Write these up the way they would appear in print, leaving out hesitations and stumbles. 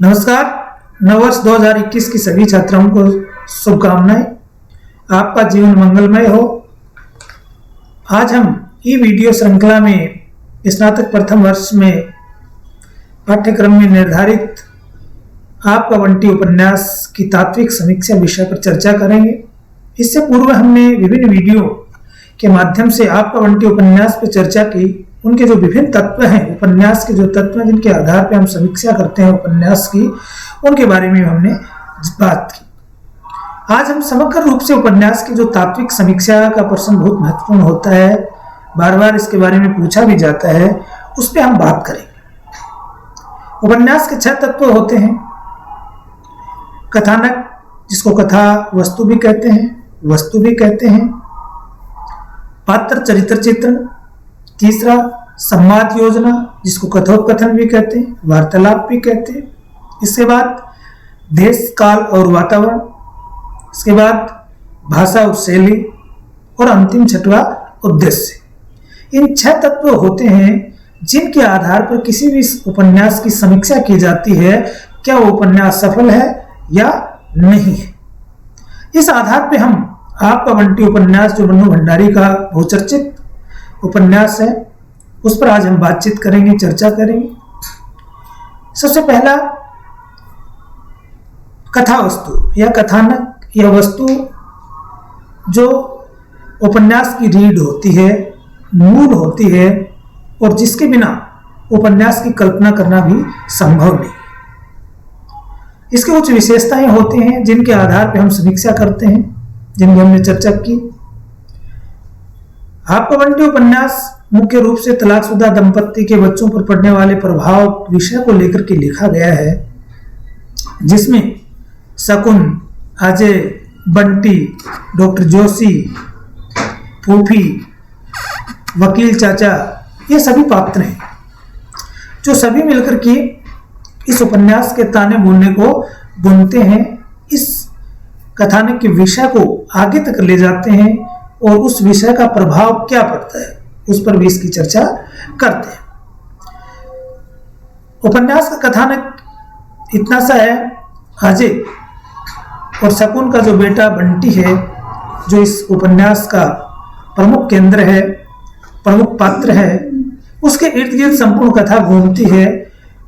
नमस्कार। नववर्ष 2021 की सभी छात्राओं को शुभकामनाएं। आपका जीवन मंगलमय हो। आज हम ई वीडियो श्रृंखला में स्नातक प्रथम वर्ष में पाठ्यक्रम में निर्धारित आपका बंटी उपन्यास की तात्विक समीक्षा विषय पर चर्चा करेंगे। इससे पूर्व हमने विभिन्न वीडियो के माध्यम से आपका बंटी उपन्यास पर चर्चा की। उनके जो विभिन्न तत्व हैं, उपन्यास के जो तत्व हैं जिनके आधार पर हम समीक्षा करते हैं उपन्यास की, उनके बारे में हमने बात की। आज हम समग्र रूप से उपन्यास की जो तात्विक समीक्षा का प्रश्न बहुत महत्वपूर्ण होता है, बार बार इसके बारे में पूछा भी जाता है, उस पर हम बात करेंगे। उपन्यास के 6 तत्व होते हैं। कथानक, जिसको कथा वस्तु भी कहते हैं, पात्र चरित्र चित्रण, तीसरा संवाद योजना, जिसको कथोपकथन भी कहते हैं, वार्तालाप भी कहते हैं। इसके बाद देश काल और वातावरण, इसके बाद भाषा और शैली, और अंतिम 6वां उद्देश्य। इन 6 तत्व होते हैं जिनके आधार पर किसी भी उपन्यास की समीक्षा की जाती है, क्या वो उपन्यास सफल है या नहीं है। इस आधार पर हम आपका बंटी उपन्यास, जो मन्नू भंडारी का बहुचर्चित उपन्यास है, उस पर आज हम बातचीत करेंगे, चर्चा करेंगे। सबसे पहला, कथा वस्तु या कथानक या वस्तु जो उपन्यास की रीढ़ होती है, मूल होती है, और जिसके बिना उपन्यास की कल्पना करना भी संभव नहीं। इसके कुछ विशेषताएं होती हैं जिनके आधार पर हम समीक्षा करते हैं, जिनकी हमने चर्चा की। आपका बंटी उपन्यास मुख्य रूप से तलाकशुदा दंपत्ति के बच्चों पर पड़ने वाले प्रभाव विषय को लेकर के लिखा गया है, जिसमें शकुन, अजय, बंटी, डॉक्टर जोशी, फूफी, वकील चाचा, ये सभी पात्र हैं जो सभी मिलकर के इस उपन्यास के ताने बुनने को बुनते हैं, इस कथानक के विषय को आगे तक ले जाते हैं और उस विषय का प्रभाव क्या पड़ता है उस पर भी इसकी चर्चा करते हैं। उपन्यास का कथानक इतना सा है, अजय और शकुन का जो बेटा बंटी है, जो इस उपन्यास का प्रमुख केंद्र है, प्रमुख पात्र है, उसके इर्द गिर्द संपूर्ण कथा घूमती है।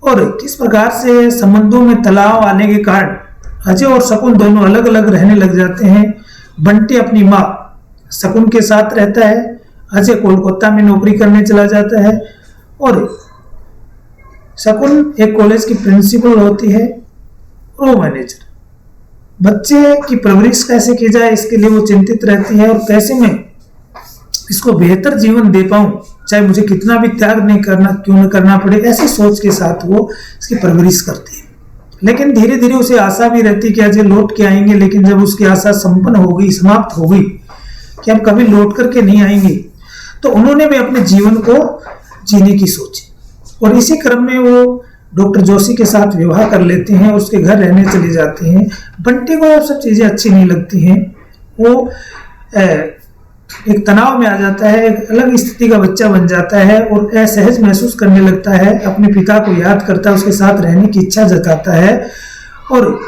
और किस प्रकार से संबंधों में तनाव आने के कारण अजय और शकुन दोनों अलग अलग रहने लग जाते हैं। बंटी अपनी माँ शकुन के साथ रहता है, अजय कोलकाता में नौकरी करने चला जाता है, और शकुन एक कॉलेज की प्रिंसिपल होती है और वो मैनेजर। बच्चे की परवरिश कैसे की जाए, इसके लिए वो चिंतित रहती है, और कैसे मैं इसको बेहतर जीवन दे पाऊं, चाहे मुझे कितना भी त्याग क्यों न करना पड़े, ऐसी सोच के साथ वो इसकी परवरिश करती है। लेकिन धीरे धीरे उसे आशा भी रहती कि अजय लौट के आएंगे, लेकिन जब उसकी आशा संपन्न हो गई, समाप्त हो गई कि हम कभी लौट करके नहीं आएंगे, तो उन्होंने भी अपने जीवन को जीने की सोची, और इसी क्रम में वो डॉक्टर जोशी के साथ विवाह कर लेते हैं, उसके घर रहने चले जाते हैं। बंटी को सब चीजें अच्छी नहीं लगती हैं, वो एक तनाव में आ जाता है, एक अलग स्थिति का बच्चा बन जाता है, और असहज महसूस करने लगता है, अपने पिता को याद करता है, उसके साथ रहने की इच्छा जताता है। और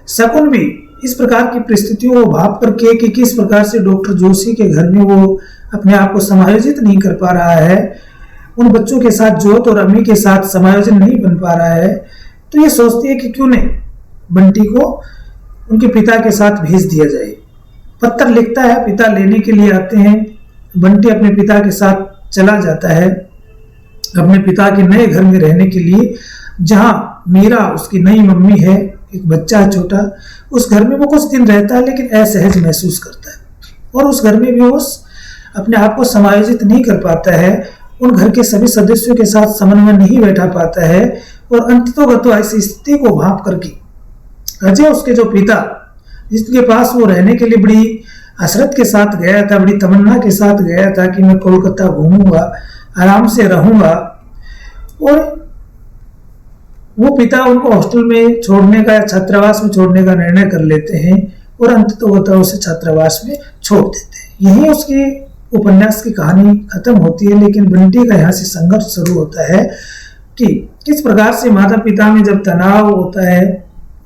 शकुन भी इस प्रकार की परिस्थितियों को भाप करके कि किस प्रकार से डॉक्टर जोशी के घर में वो अपने आप को समायोजित नहीं कर पा रहा है, उन बच्चों के साथ जोत और अम्मी के साथ समायोजन नहीं बन पा रहा है, तो ये सोचती है कि क्यों नहीं बंटी को उनके पिता के साथ भेज दिया जाए। पत्र लिखता है, पिता लेने के लिए आते हैं। बंटी अपने पिता के साथ चला जाता है अपने पिता के नए घर में रहने के लिए, जहां मीरा उसकी नई मम्मी है, एक बच्चा है छोटा। उस घर में वो कुछ दिन रहता है, लेकिन असहज महसूस करता है, और उस घर में भी वो अपने आप को समायोजित नहीं कर पाता है, उन घर के सभी सदस्यों के साथ समन्वय नहीं बैठा पाता है, और अंततोगतो ऐसी स्थिति को भाप करके अजय, उसके जो पिता, जिसके पास वो रहने के लिए बड़ी हसरत के साथ गया था, बड़ी तमन्ना के साथ गया था कि मैं कोलकाता घूमूंगा, आराम से रहूंगा, और वो पिता उनको हॉस्टल में छोड़ने का या छात्रावास में छोड़ने का निर्णय कर लेते हैं, और अंततः उसे छात्रावास में छोड़ देते हैं। यही उसकी उपन्यास की कहानी खत्म होती है। लेकिन बंटी का यहाँ से संघर्ष शुरू होता है कि किस प्रकार से माता पिता में जब तनाव होता है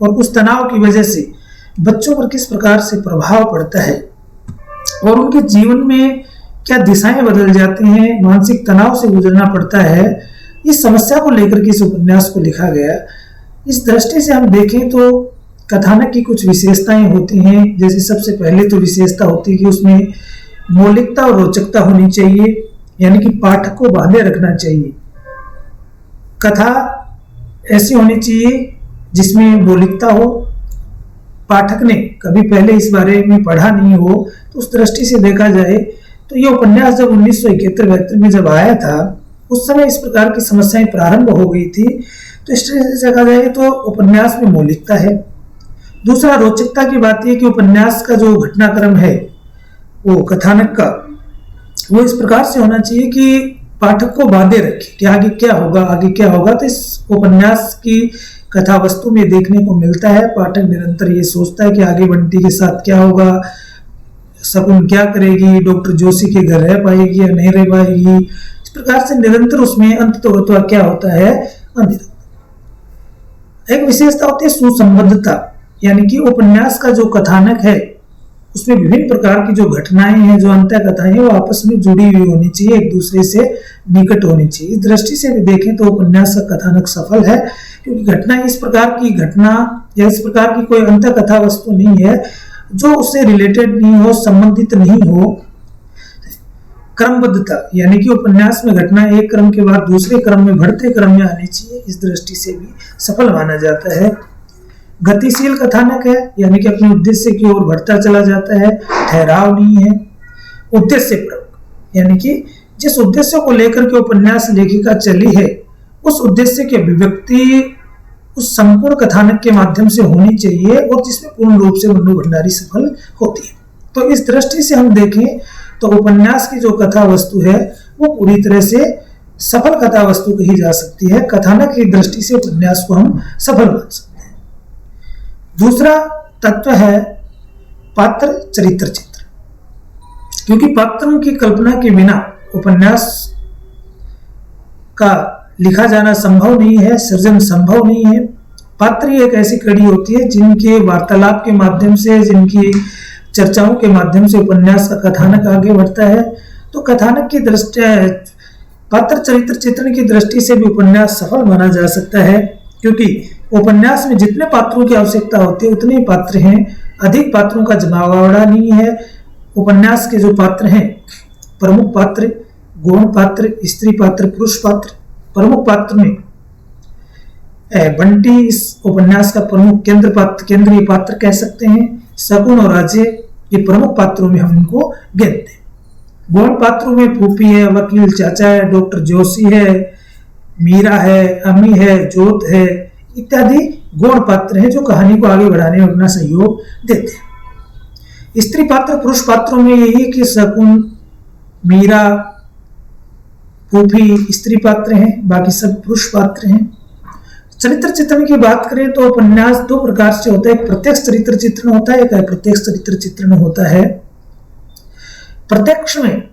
और उस तनाव की वजह से बच्चों पर किस प्रकार से प्रभाव पड़ता है और उनके जीवन में क्या दिशाएं बदल जाती हैं, मानसिक तनाव से गुजरना पड़ता है, इस समस्या को लेकर के इस उपन्यास को लिखा गया। इस दृष्टि से हम देखें तो कथानक की कुछ विशेषताएं होती हैं। जैसे सबसे पहले तो विशेषता होती है कि उसमें मौलिकता और रोचकता होनी चाहिए, यानी कि पाठक को बांधे रखना चाहिए। कथा ऐसी होनी चाहिए जिसमें मौलिकता हो, पाठक ने कभी पहले इस बारे में पढ़ा नहीं हो, तो उस दृष्टि से देखा जाए तो यह उपन्यास जब 1971-72 में जब आया था, उस समय इस प्रकार की समस्याएं प्रारंभ हो गई थी। तो इस तरह से देखा जाए तो उपन्यास में मौलिकता है। दूसरा, रोचकता की बात यह कि उपन्यास का जो घटनाक्रम है वो कथानक का, वो इस प्रकार से होना चाहिए कि पाठक को बांधे रखे कि आगे क्या होगा, आगे क्या होगा। तो इस उपन्यास की कथा वस्तु में देखने को मिलता है, पाठक निरंतर ये सोचता है कि आगे बंटी के साथ क्या होगा, शकुन क्या करेगी, डॉक्टर जोशी के घर रह पाएगी या नहीं रह पाएगी। इस प्रकार से निरंतर उसमें अंततोगत्वा क्या होता है, एक विशेषता होती है सुसंबद्धता, यानी कि उपन्यास का जो कथानक है उसमें विभिन्न प्रकार की जो घटनाएं हैं, जो अंतः कथाएं हैं, वो आपस में जुड़ी हुई होनी चाहिए, एक दूसरे से निकट होनी चाहिए। इस दृष्टि से भी देखें तो उपन्यास का कथानक सफल है, क्योंकि घटना इस प्रकार की घटना या इस प्रकार की कोई अंतः कथा वस्तु नहीं है जो उससे रिलेटेड नहीं हो, संबंधित नहीं हो। क्रमबद्धता, यानी कि उपन्यास में घटना एक क्रम के बाद दूसरे क्रम में बढ़ते क्रम में आनी चाहिए, इस दृष्टि से भी सफल माना जाता है। गतिशील कथानक है, यानी कि अपने उद्देश्य की ओर बढ़ता चला जाता है, ठहराव नहीं है। उद्देश्यप्रक, यानी कि जिस उद्देश्य को लेकर के उपन्यास लेखिका चली है, उस उद्देश्य की अभिव्यक्ति उस संपूर्ण कथानक के माध्यम से होनी चाहिए और जिसमें पूर्ण रूप से मन्नू भंडारी सफल होती है। तो इस दृष्टि से हम देखें तो उपन्यास की जो कथा वस्तु है वो पूरी तरह से सफल कथा वस्तु कही जा सकती है। कथानक की दृष्टि से उपन्यास को हम सफल मान सकते हैं। दूसरा तत्व है पात्र चरित्र चित्र, क्योंकि पात्रों की कल्पना के बिना उपन्यास का लिखा जाना संभव नहीं है, सृजन संभव नहीं है। पात्र एक ऐसी कड़ी होती है जिनके वार्तालाप के माध्यम से, जिनकी चर्चाओं के माध्यम से उपन्यास का कथानक आगे बढ़ता है। तो कथानक की दृष्टि, पात्र चरित्र चित्रण की दृष्टि से भी उपन्यास सफल माना जा सकता है, क्योंकि उपन्यास में जितने पात्रों की आवश्यकता होती है उतने ही पात्र हैं, अधिक पात्रों का जमावड़ा नहीं है। उपन्यास के जो पात्र हैं, प्रमुख पात्र, गौण पात्र, स्त्री पात्र, पुरुष पात्र। प्रमुख पात्र में बंटी इस उपन्यास का प्रमुख केंद्रीय पात्र कह सकते हैं। शकुन और अजय ये प्रमुख पात्रों में हम इनको गिनते हैं। गौण पात्रों में फूफी है, वकील चाचा है, डॉक्टर जोशी है, मीरा है, अम्मी है, जोत है इत्यादि गौण पात्र हैं जो कहानी को आगे बढ़ाने में अपना सहयोग देते हैं। स्त्री पात्र पुरुष पात्रों में यही कि शकुन, मीरा, फूफी स्त्री पात्र हैं, बाकी सब पुरुष पात्र हैं। चरित्र चित्रण की बात करें तो उपन्यास दो प्रकार से होता है, एक प्रत्यक्ष चरित्र चित्रण होता है, एक अप्रत्यक्ष चरित्र चित्रण होता है। प्रत्यक्ष में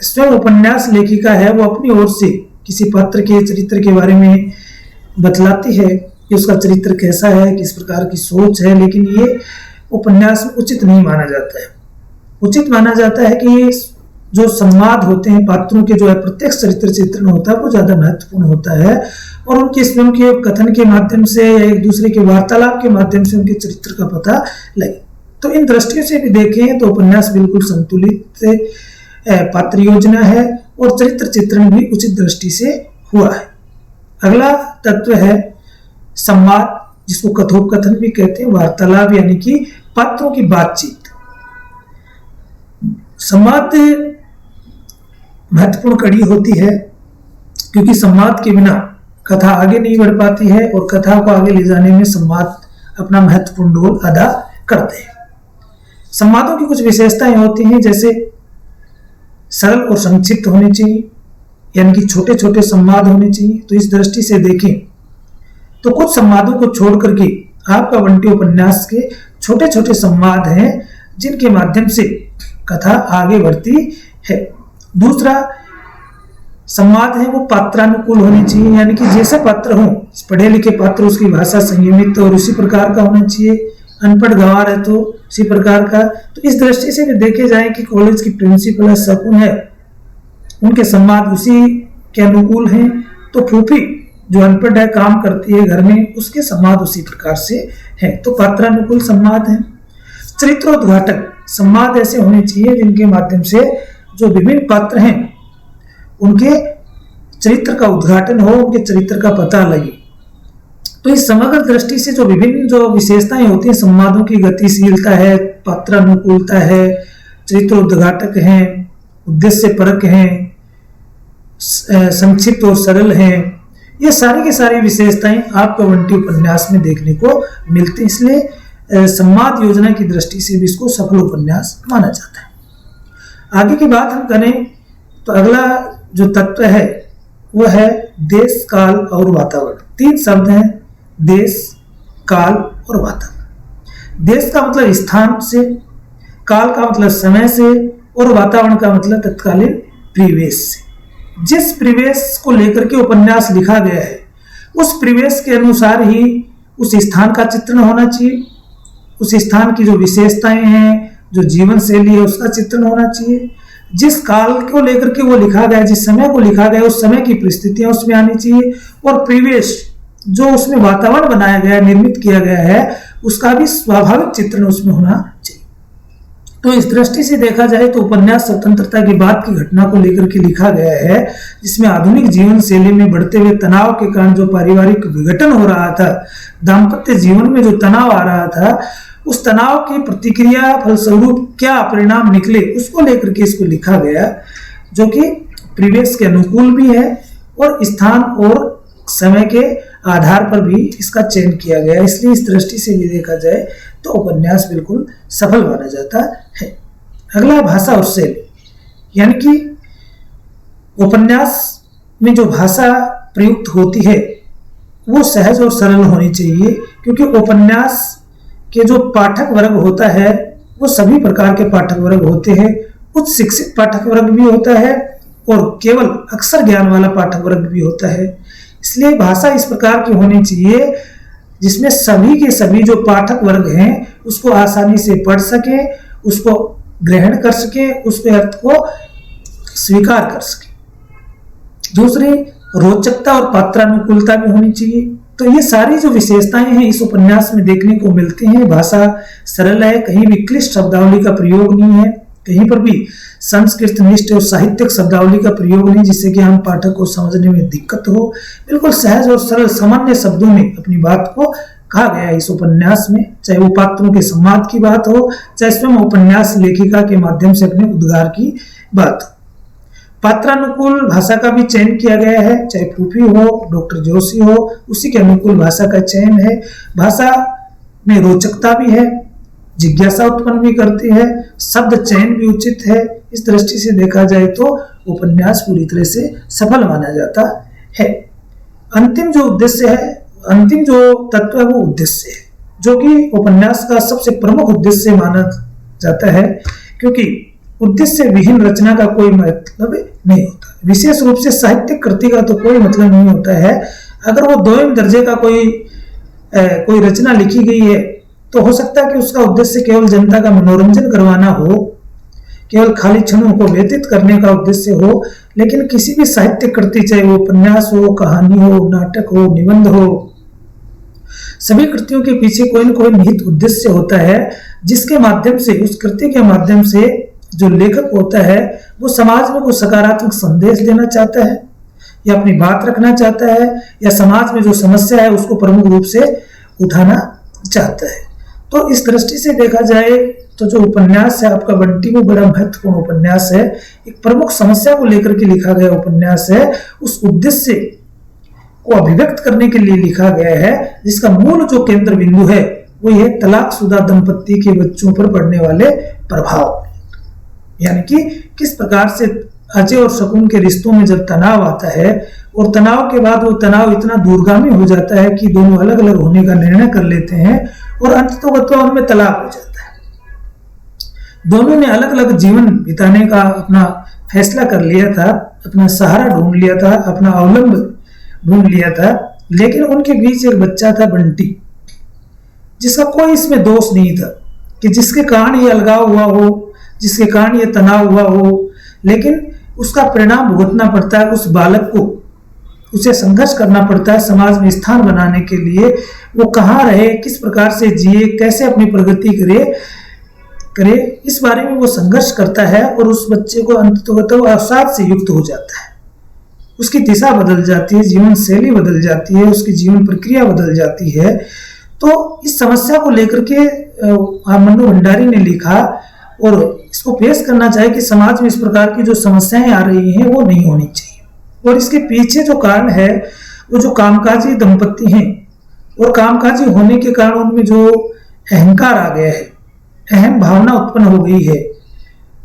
स्वयं उपन्यास लेखिका है वो अपनी ओर से किसी पात्र के चरित्र के बारे में बतलाती है कि उसका चरित्र कैसा है, किस प्रकार की सोच है, लेकिन ये उपन्यास में उचित नहीं माना जाता है। उचित माना जाता है कि जो संवाद होते हैं पात्रों के, जो अप्रत्यक्ष चरित्र चित्रण होता है वो ज्यादा महत्वपूर्ण होता है और उनके स्वयं के कथन के माध्यम से या एक दूसरे के वार्तालाप के माध्यम से उनके चरित्र का पता लगे। तो इन दृष्टियों से भी देखें तो उपन्यास बिल्कुल संतुलित पात्र योजना है और चरित्र चित्रण भी उचित दृष्टि से हुआ है। अगला तत्व है संवाद, जिसको कथोपकथन भी कहते हैं, वार्तालाप यानी कि पात्रों की बातचीत। संवाद महत्वपूर्ण कड़ी होती है क्योंकि संवाद के बिना कथा आगे नहीं बढ़ पाती है और कथा को आगे ले जाने में संवाद अपना महत्वपूर्ण रोल अदा करते हैं। संवादों की कुछ विशेषताएं होती हैं, जैसे सरल और संक्षिप्त होने चाहिए, यानी कि छोटे छोटे संवाद होने चाहिए। तो इस दृष्टि से देखें तो कुछ संवादों को छोड़ करके आपका बंटी उपन्यास के छोटे छोटे संवाद हैं जिनके माध्यम से कथा आगे बढ़ती है। दूसरा, संवाद है वो पात्रानुकूल होनी चाहिए, यानी कि जैसे पात्र हो, पढ़े लिखे पात्र उसकी भाषा संयमित और उसी प्रकार का होना चाहिए, अनपढ़ गंवार है तो उसी प्रकार का। तो इस दृष्टि से भी देखे जाए कि कॉलेज की प्रिंसिपल है, शकुन है, उनके संवाद उसी के अनुकूल हैं। तो फूफी जो अनपढ़ है, काम करती है घर में, उसके संवाद उसी प्रकार से है। तो पात्रानुकूल संवाद है। चरित्रोद्घाटक संवाद ऐसे होने चाहिए जिनके माध्यम से जो विभिन्न पात्र हैं उनके चरित्र का उद्घाटन हो, उनके चरित्र का पता लगे। तो इस समग्र दृष्टि से जो विभिन्न जो विशेषताएं होती हैं संवादों की, गतिशीलता है, पात्रानुकूलता है, चरित्रोद्घाटक हैं, उद्देश्य परक हैं, संक्षिप्त और सरल हैं, ये सारी की सारी विशेषताएं आपको बंटी उपन्यास में देखने को मिलती हैं। इसलिए संवाद योजना की दृष्टि से भी इसको सफल उपन्यास माना जाता है। आगे की बात हम करें तो अगला जो तत्व है वो है देश, काल और वातावरण। 3 शब्द हैं, देश, काल और वातावरण। देश का मतलब स्थान से, काल का मतलब समय से और वातावरण का मतलब तत्कालीन परिवेश से। जिस परिवेश को लेकर के उपन्यास लिखा गया है उस परिवेश के अनुसार ही उस स्थान का चित्रण होना चाहिए, उस स्थान की जो विशेषताएं हैं, जो जीवन शैली है, उसका चित्रण होना चाहिए। जिस काल को लेकर के वो लिखा गया, जिस समय को लिखा गया, उस समय की परिस्थितियां उसमें आनी चाहिए, और परिवेश जो उसमें वातावरण बनाया गया, निर्मित किया गया है, उसका भी स्वाभाविक चित्रण उसमें होना चाहिए। तो इस दृष्टि से देखा जाए तो उपन्यास स्वतंत्रता के बाद की घटना को लेकर के लिखा गया है, जिसमें आधुनिक जीवन शैली में बढ़ते हुए तनाव के कारण जो पारिवारिक विघटन हो रहा था, दाम्पत्य जीवन में जो तनाव आ रहा था, उस तनाव की प्रतिक्रिया फलस्वरूप क्या परिणाम निकले उसको लेकर के इसको लिखा गया, जो कि परिवेश के अनुकूल भी है और स्थान और समय के आधार पर भी इसका चयन किया गया। इसलिए इस दृष्टि से भी देखा जाए तो उपन्यास बिल्कुल सफल माना जाता है। अगला भाषा और शैली, यानी कि उपन्यास में जो भाषा प्रयुक्त होती है वो सहज और सरल होनी चाहिए, क्योंकि उपन्यास के जो पाठक वर्ग होता है वो सभी प्रकार के पाठक वर्ग होते हैं। उच्च शिक्षित पाठक वर्ग भी होता है और केवल अक्षर ज्ञान वाला पाठक वर्ग भी होता है। इसलिए भाषा इस प्रकार की होनी चाहिए जिसमें सभी के सभी जो पाठक वर्ग हैं उसको आसानी से पढ़ सके, उसको ग्रहण कर सके, उसके अर्थ को स्वीकार कर सके। दूसरी, रोचकता और पात्रानुकूलता भी होनी चाहिए। तो ये सारी जो विशेषताएं हैं इस उपन्यास में देखने को मिलती हैं। भाषा सरल है, कहीं भी क्लिष्ट शब्दावली का प्रयोग नहीं है, कहीं पर भी संस्कृत निष्ठ और साहित्यिक शब्दावली का प्रयोग नहीं जिससे कि हम पाठक को समझने में दिक्कत हो। बिल्कुल सहज और सरल सामान्य शब्दों में अपनी बात को कहा गया है इस उपन्यास में, चाहे वो पात्रों के संवाद की बात हो, चाहे स्वयं उपन्यास लेखिका के माध्यम से अपने उद्गार की बात हो। पात्रानुकूल भाषा का भी चयन किया गया है, चाहे फूफी हो, डॉक्टर जोशी हो, उसी के अनुकूल भाषा का चयन है। भाषा में रोचकता भी है, जिज्ञासा उत्पन्न भी करती है, शब्द चयन भी उचित है। इस दृष्टि से देखा जाए तो उपन्यास पूरी तरह से सफल माना जाता है। अंतिम जो उद्देश्य है, अंतिम जो तत्व है वो उद्देश्य है, जो कि उपन्यास का सबसे प्रमुख उद्देश्य माना जाता है, क्योंकि उद्देश्य विहीन रचना का कोई मतलब नहीं होता। विशेष रूप से साहित्यिक कृति का तो कोई मतलब नहीं होता है। अगर वो दोयम दर्जे का कोई रचना लिखी गई है तो हो सकता है कि उसका उद्देश्य केवल जनता का मनोरंजन करवाना हो, केवल खाली क्षणों को व्यतीत करने का उद्देश्य हो। लेकिन किसी भी साहित्यिक कृति, चाहे वो उपन्यास हो, कहानी हो, नाटक हो, निबंध हो, सभी कृतियों के पीछे कोई न कोई निहित उद्देश्य होता है, जिसके माध्यम से, उस कृति के माध्यम से जो लेखक होता है वो समाज में कोई सकारात्मक संदेश देना चाहता है, या अपनी बात रखना चाहता है, या समाज में जो समस्या है उसको प्रमुख रूप से उठाना चाहता है। तो इस दृष्टि से देखा जाए तो जो उपन्यास है आपका बंटी वो बड़ा महत्वपूर्ण उपन्यास है, एक प्रमुख समस्या को लेकर के लिखा गया उपन्यास है, उस उद्देश्य को अभिव्यक्त करने के लिए लिखा गया है, जिसका मूल जो केंद्र बिंदु है वो ये तलाकशुदा दंपत्ति के बच्चों पर पड़ने वाले प्रभाव, यानी कि किस प्रकार से अजय और शकुन के रिश्तों में जब तनाव आता है और तनाव के बाद वो तनाव इतना दूरगामी हो जाता है कि दोनों अलग अलग होने का निर्णय कर लेते हैं और अंततः उनमें तलाक हो जाता है। दोनों ने अलग अलग जीवन बिताने का अपना फैसला कर लिया था, अपना सहारा ढूंढ लिया था, अपना अवलंब ढूंढ लिया था। लेकिन उनके बीच एक बच्चा था, बंटी, जिसका कोई इसमें दोष नहीं था, कि जिसके कारण ये अलगाव हुआ हो, जिसके कारण ये तनाव हुआ हो, लेकिन उसका परिणाम भुगतना पड़ता है उस बालक को। उसे संघर्ष करना पड़ता है समाज में स्थान बनाने के लिए। वो कहाँ रहे, किस प्रकार से जिए, कैसे अपनी प्रगति करे, इस बारे में वो संघर्ष करता है। और उस बच्चे को अंततः अवसाद से युक्त हो जाता है। उसकी दिशा बदल जाती है, जीवन शैली बदल जाती है, उसकी जीवन प्रक्रिया बदल जाती है। तो इस समस्या को लेकर के मन्नू भंडारी ने लिखा और इसको पेश करना चाहे कि समाज में इस प्रकार की जो समस्याएं आ रही हैं वो नहीं होनी चाहिए। और इसके पीछे जो कारण है वो जो कामकाजी दंपति हैं, और कामकाजी होने के कारण उनमें जो अहंकार आ गया है, अहम भावना उत्पन्न हो गई है,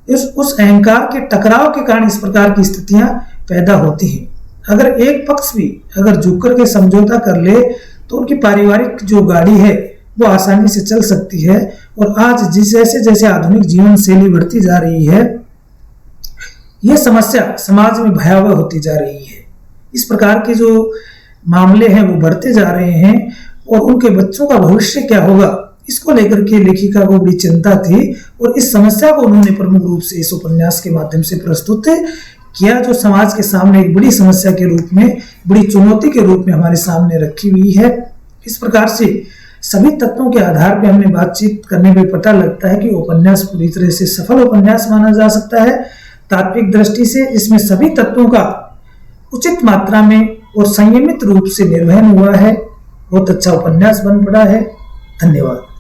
उस अहंकार के टकराव के कारण इस प्रकार की स्थितियां पैदा होती हैं। अगर एक पक्ष भी अगर झुक करके समझौता कर ले तो उनकी पारिवारिक जो गाड़ी है वो आसानी से चल सकती है। और आज जैसे जैसे आधुनिक जीवन शैली बढ़ती जा रही है, यह समस्या समाज में भयावह होती जा रही है। इस प्रकार के जो मामले हैं वो बढ़ते जा रहे हैं, और उनके बच्चों का भविष्य क्या होगा, इसको लेकर के लेखिका को बड़ी चिंता थी। और इस समस्या को उन्होंने प्रमुख रूप से इस उपन्यास के माध्यम से प्रस्तुत किया, जो समाज के सामने एक बड़ी समस्या के रूप में, बड़ी चुनौती के रूप में हमारे सामने रखी हुई है। इस प्रकार से सभी तत्वों के आधार पर हमने बातचीत करने में पता लगता है कि उपन्यास पूरी तरह से सफल उपन्यास माना जा सकता है। तात्विक दृष्टि से इसमें सभी तत्वों का उचित मात्रा में और संयमित रूप से निर्वहन हुआ है। बहुत अच्छा उपन्यास बन पड़ा है। धन्यवाद।